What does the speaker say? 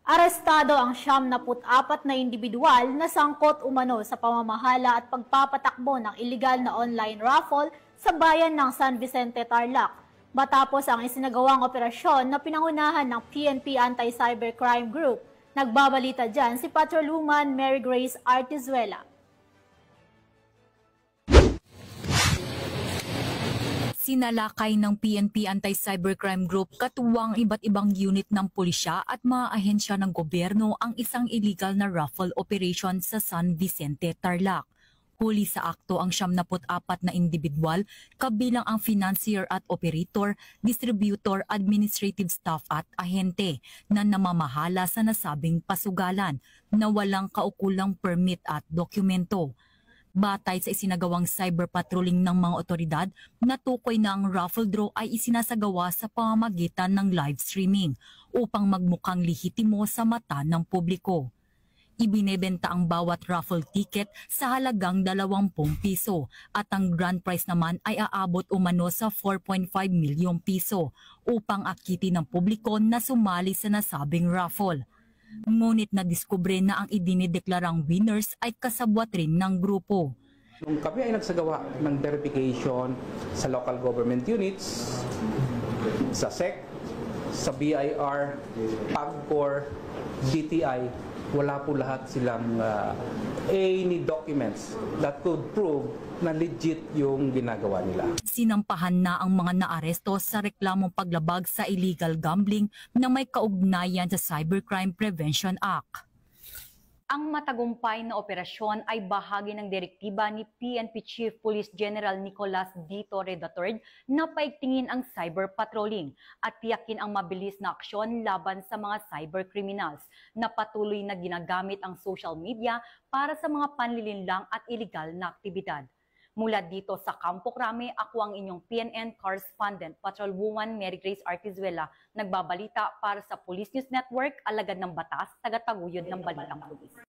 Arestado ang 74 na individual na sangkot umano sa pamamahala at pagpapatakbo ng iligal na online raffle sa bayan ng San Vicente, Tarlac. Matapos ang isinagawang operasyon na pinangunahan ng PNP Anti-Cybercrime Group. Nagbabalita dyan si Patrolwoman Mary Grace Artizuela. Sinalakay ng PNP Anti-Cybercrime Group katuwang iba't ibang unit ng pulisya at mga ahensya ng gobyerno ang isang illegal na raffle operation sa San Vicente, Tarlac. Huli sa akto ang 74 na individual, kabilang ang financier at operator, distributor, administrative staff at ahente na namamahala sa nasabing pasugalan na walang kaukulang permit at dokumento. Batay sa isinagawang cyber patrolling ng mga otoridad, natukoy na ang raffle draw ay isinasagawa sa pamamagitan ng live streaming upang magmukhang lehitimo sa mata ng publiko. Ibinebenta ang bawat raffle ticket sa halagang 20 piso at ang grand prize naman ay aabot umano sa 4.5 milyong piso upang akitin ng publiko na sumali sa nasabing raffle. Ngunit nadiskubre na ang idinideklarang winners ay kasabwat rin ng grupo. Nung kami ay nagsagawa ng verification sa local government units, sa SEC, sa BIR, PAGCOR, DTI, wala po lahat silang any documents that could prove na legit yung ginagawa nila. Sinampahan na ang mga naaresto sa reklamong paglabag sa illegal gambling na may kaugnayan sa Cybercrime Prevention Act. Ang matagumpay na operasyon ay bahagi ng direktiba ni PNP Chief Police General Nicolas D. Torre III na paigtingin ang cyber patrolling at tiyakin ang mabilis na aksyon laban sa mga cyber criminals na patuloy na ginagamit ang social media para sa mga panlilinlang at iligal na aktibidad. Mula dito sa Campo Crame, ako ang inyong PNN correspondent, Patrolwoman Mary Grace Artizuela, nagbabalita para sa Police News Network, alagad ng batas, tagataguyod ng balitang pulis.